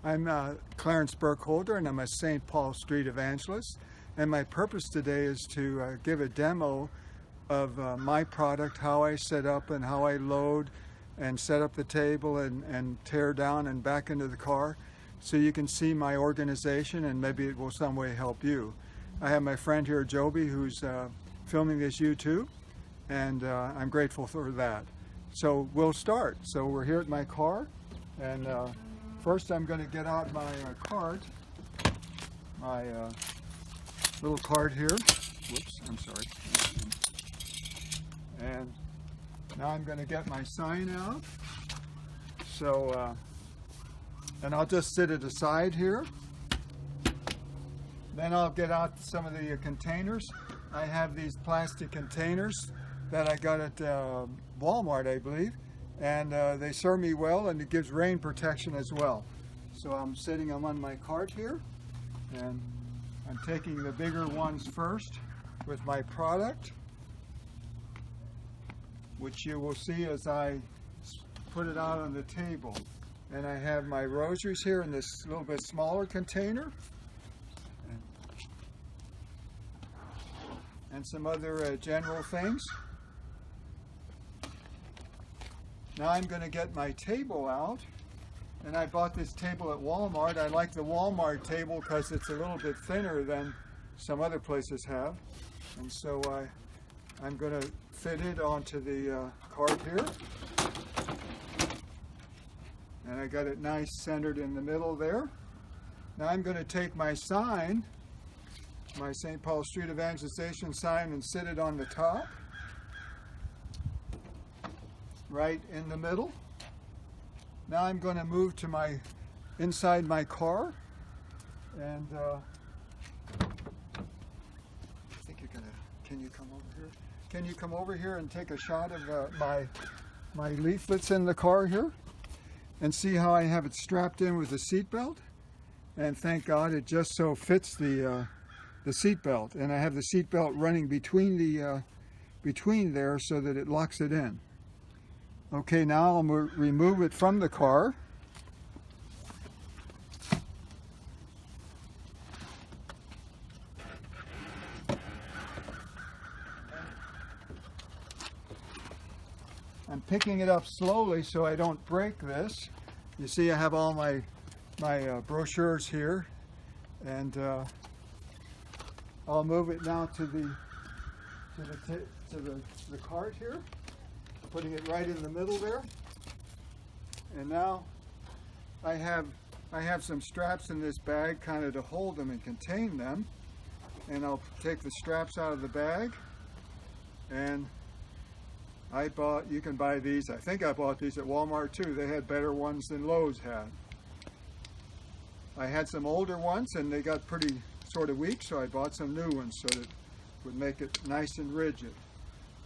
I'm Clarence Burkholder, and I'm a St. Paul Street Evangelist. And my purpose today is to give a demo of my product, how I set up and how I load and set up the table and tear down and back into the car, so you can see my organization and maybe it will some way help you. I have my friend here, Joby, who's filming this YouTube, and I'm grateful for that. So we'll start. So we're here at my car, and first I'm going to get out my card, my little card here. Whoops, I'm sorry. And now I'm going to get my sign out. So, and I'll just sit it aside here. Then I'll get out some of the containers. I have these plastic containers that I got at Walmart, I believe. And they serve me well, and it gives rain protection as well. So I'm sitting them on my cart here, and I'm taking the bigger ones first with my product, which you will see as I put it out on the table. And I have my rosaries here in this little bit smaller container, and some other general things. Now I'm going to get my table out, and I bought this table at Walmart. I like the Walmart table because it's a little bit thinner than some other places have, and so I'm going to fit it onto the cart here, and I got it nice centered in the middle there. Now I'm going to take my sign, my St. Paul Street Evangelization sign, and sit it on the top, right in the middle. Now I'm going to move to inside my car, and I think you're going to, can you come over here? Can you come over here and take a shot of my leaflets in the car here, and see how I have it strapped in with the seat belt? And thank God it just so fits the seat belt, and I have the seat belt running between there so that it locks it in. Okay, now I'll remove it from the car. I'm picking it up slowly so I don't break this. You see, I have all my brochures here, and I'll move it now to the cart here, putting it right in the middle there. And now I have some straps in this bag kind of to hold them and contain them. And I'll take the straps out of the bag, and you can buy these. I think I bought these at Walmart too. They had better ones than Lowe's had. I had some older ones and they got pretty sort of weak, so I bought some new ones so that it would make it nice and rigid.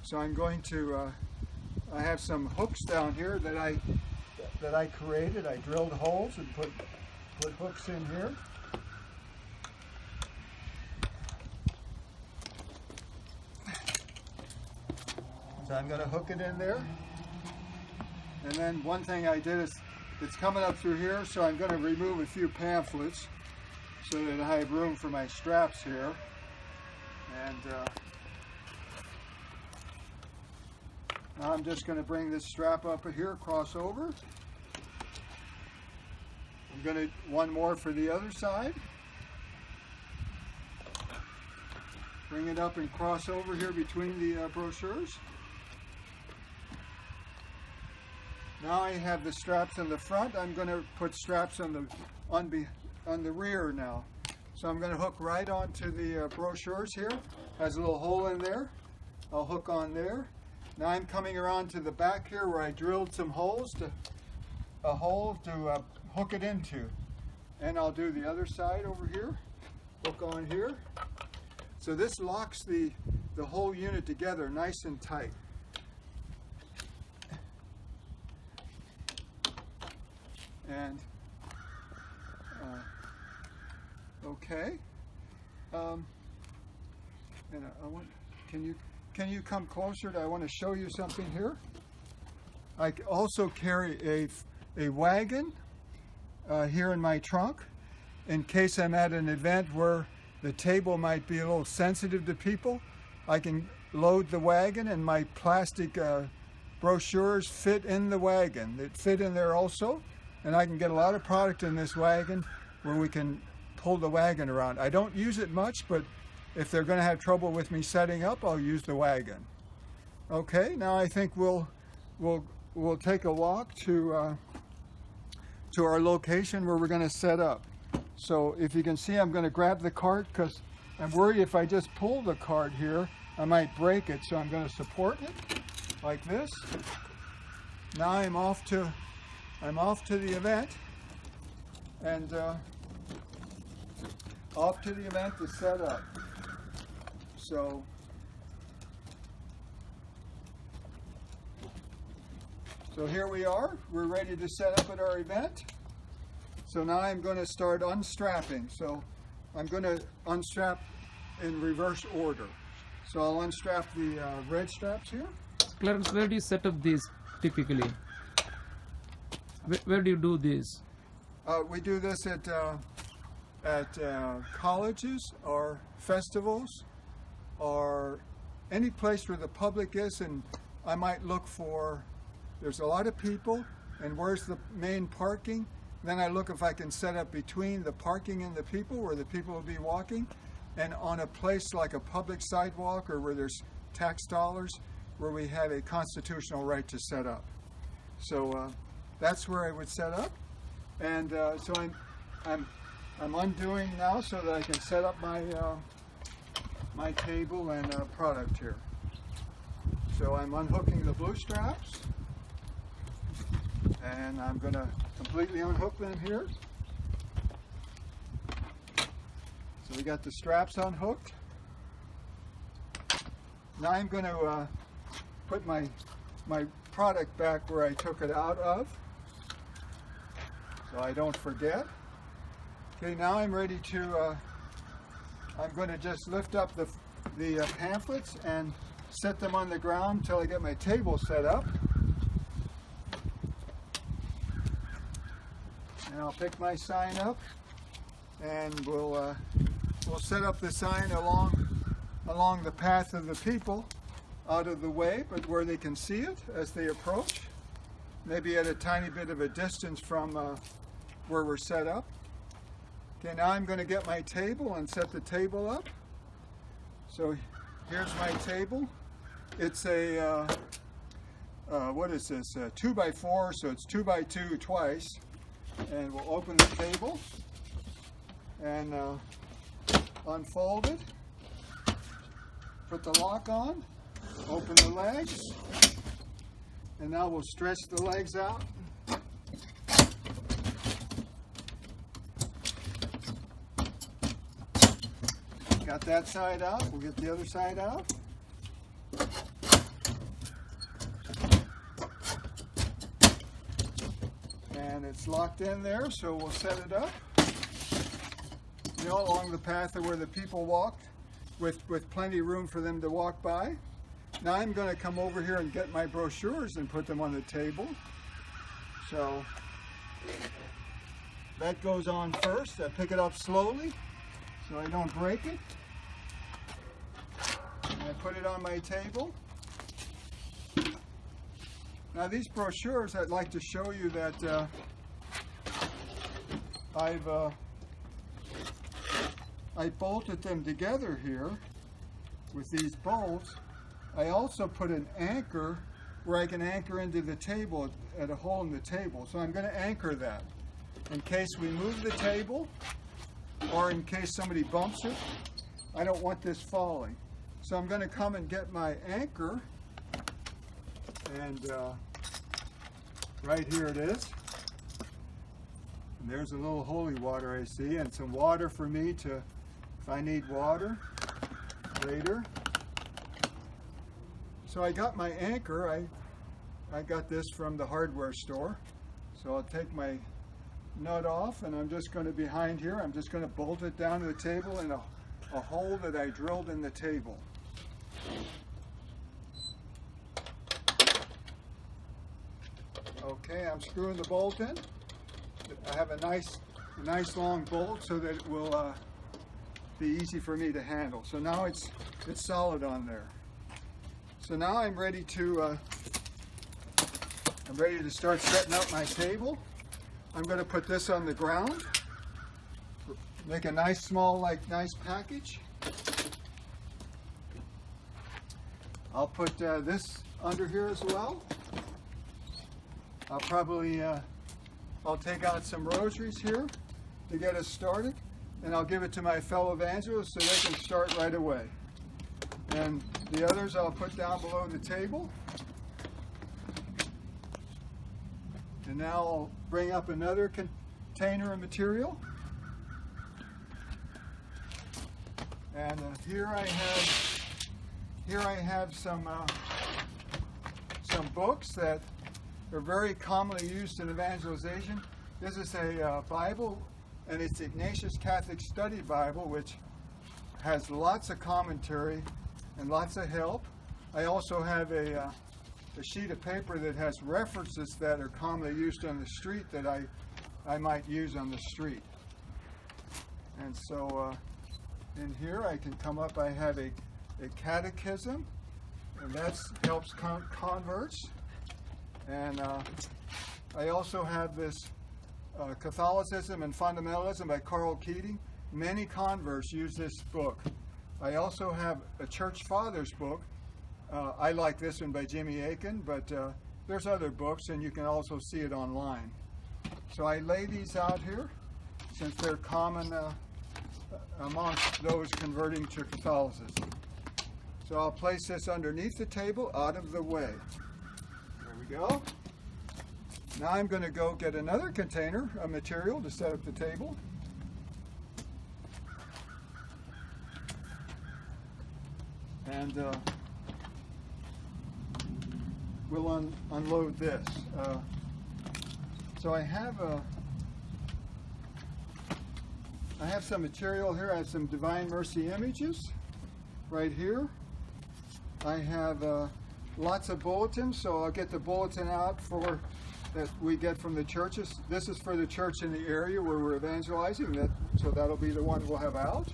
So I'm going to I have some hooks down here that I created. I drilled holes and put hooks in here. So I'm going to hook it in there. And then one thing I did is, it's coming up through here, so I'm going to remove a few pamphlets so that I have room for my straps here. And now I'm just going to bring this strap up here, cross over. I'm going to one more for the other side. Bring it up and cross over here between the brochures. Now I have the straps in the front. I'm going to put straps on the rear now. So I'm going to hook right onto the brochures here. Has a little hole in there. I'll hook on there. Now I'm coming around to the back here where I drilled some holes to hook it into. And I'll do the other side over here. Hook on here. So this locks the whole unit together nice and tight. And okay. And I want, can you come closer? I want to show you something here. I also carry a wagon here in my trunk in case I'm at an event where the table might be a little sensitive to people. I can load the wagon and my plastic brochures fit in the wagon. They fit in there also, and I can get a lot of product in this wagon where we can pull the wagon around. I don't use it much, but if they're going to have trouble with me setting up, I'll use the wagon. Okay, now I think we'll take a walk to our location where we're going to set up. So if you can see, I'm going to grab the cart because I'm worried if I just pull the cart here, I might break it. So I'm going to support it like this. Now I'm off to the event, and off to the event to set up. So here we are. We're ready to set up at our event. So now I'm going to start unstrapping. So I'm going to unstrap in reverse order. So I'll unstrap the red straps here. Clarence, where do you set up these typically? Where do you do this? We do this at colleges or festivals or any place where the public is, and I might look for, there's a lot of people, and where's the main parking? Then I look if I can set up between the parking and the people, where the people will be walking, and on a place like a public sidewalk or where there's tax dollars, where we have a constitutional right to set up. So that's where I would set up, and so I'm undoing now so that I can set up my my table and product here. So I'm unhooking the blue straps, and I'm going to completely unhook them here. So we got the straps unhooked. Now I'm going to put my product back where I took it out of, so I don't forget. Okay, now I'm ready to, I'm going to just lift up the pamphlets and set them on the ground until I get my table set up. And I'll pick my sign up, and we'll set up the sign along the path of the people, out of the way, but where they can see it as they approach, maybe at a tiny bit of a distance from where we're set up. Okay, now I'm going to get my table and set the table up. So here's my table. It's a, what is this, 2x4, so it's 2x2 twice. And we'll open the table and unfold it, put the lock on, open the legs, and now we'll stretch the legs out. Got that side out, we'll get the other side out. And it's locked in there, so we'll set it up, you know, along the path of where the people walked, with plenty of room for them to walk by. Now I'm going to come over here and get my brochures and put them on the table. So that goes on first. I pick it up slowly so I don't break it. And I put it on my table. Now these brochures, I'd like to show you that I bolted them together here with these bolts. I also put an anchor where I can anchor into the table at a hole in the table. So I'm going to anchor that in case we move the table or in case somebody bumps it. I don't want this falling. So I'm going to come and get my anchor, and right here it is. And there's a little holy water I see, and some water for me to, if I need water later. So I got my anchor. I got this from the hardware store. So I'll take my nut off, and I'm just going to, behind here, I'm just going to bolt it down to the table in a hole that I drilled in the table. Okay, I'm screwing the bolt in. I have a nice long bolt so that it will be easy for me to handle. So now it's solid on there. So now I'm ready to start setting up my table. I'm going to put this on the ground. Make a nice small, nice package. I'll put this under here as well. I'll probably I'll take out some rosaries here to get us started, and I'll give it to my fellow evangelists so they can start right away. And the others I'll put down below the table. And now I'll bring up another container of material. And here I have some books that are very commonly used in evangelization. This is a Bible, and it's the Ignatius Catholic Study Bible, which has lots of commentary and lots of help. I also have a sheet of paper that has references that are commonly used on the street that I might use on the street. And so in here I can come up, I have a catechism, and that helps converts. And I also have this Catholicism and Fundamentalism by Carl Keating. Many converts use this book. I also have a Church Fathers book. I like this one by Jimmy Akin, but there's other books, and you can also see it online. So I lay these out here since they're common amongst those converting to Catholicism. So I'll place this underneath the table, out of the way. There we go. Now I'm going to go get another container of material to set up the table. And we'll unload this. So I have some material here. I have some Divine Mercy images right here. I have lots of bulletins, so I'll get the bulletin out that we get from the churches. This is for the church in the area where we're evangelizing, so that'll be the one we'll have out.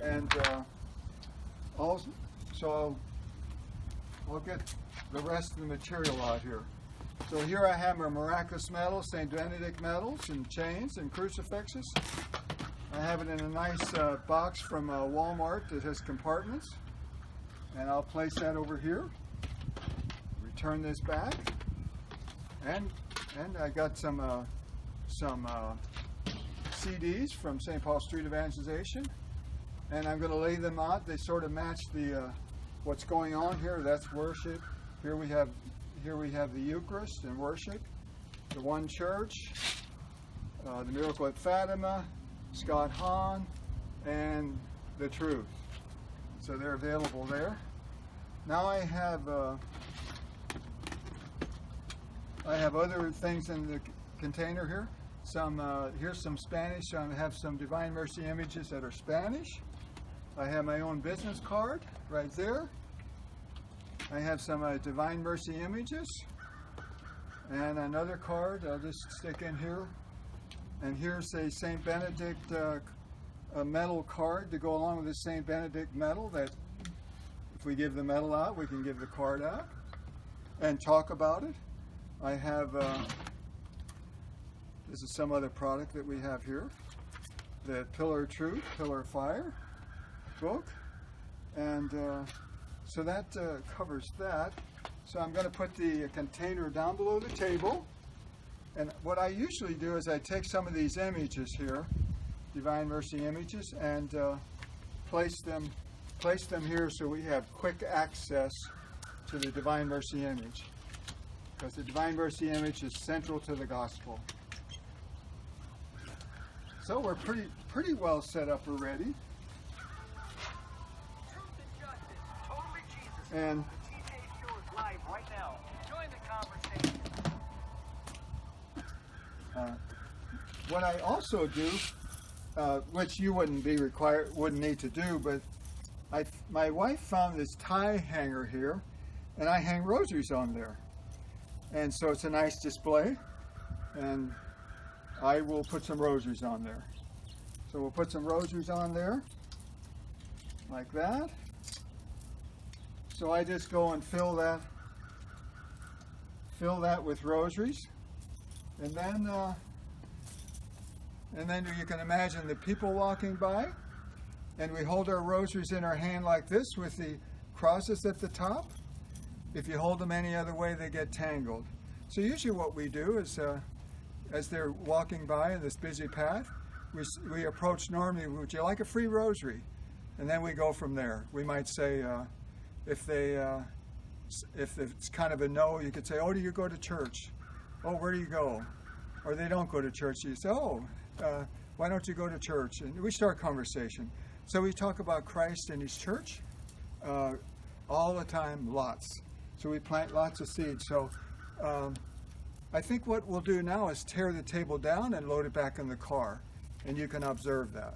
And also, so I'll get the rest of the material out here. So here I have my miraculous medals, St. Benedict medals, and chains and crucifixes. I have it in a nice box from Walmart that has compartments. And I'll place that over here. Return this back. And I got some CDs from St. Paul Street Evangelization. And I'm going to lay them out. They sort of match the what's going on here. That's worship. Here we have the Eucharist and worship, the One Church, the Miracle at Fatima, Scott Hahn, and the Truth. So they're available there. Now I have other things in the container here. Here's some Spanish. I have some Divine Mercy images that are Spanish. I have my own business card right there. I have some Divine Mercy images and another card I'll just stick in here. And here's a St. Benedict a medal card to go along with the St. Benedict medal, that if we give the medal out, we can give the card out and talk about it. I have, this is some other product that we have here, the Pillar of Truth, Pillar of Fire book. And so that covers that. So I'm going to put the container down below the table. And what I usually do is I take some of these images here, Divine Mercy images, and place them here so we have quick access to the Divine Mercy image, because the Divine Mercy image is central to the gospel. So we're pretty well set up already. And what I also do, which you wouldn't need to do, but my wife found this tie hanger here, and I hang rosaries on there, and so it's a nice display. And I will put some rosaries on there. So we'll put some rosaries on there, like that. So I just go and fill that with rosaries, and then you can imagine the people walking by, and we hold our rosaries in our hand like this with the crosses at the top. If you hold them any other way, they get tangled. So usually what we do is, as they're walking by in this busy path, we approach normally, would you like a free rosary? And then we go from there. We might say, if it's kind of a no, you could say, oh, do you go to church? Oh, where do you go? Or they don't go to church. You say, oh, why don't you go to church? And we start conversation. So we talk about Christ and his church all the time, lots. So we plant lots of seeds. So I think what we'll do now is tear the table down and load it back in the car. And you can observe that.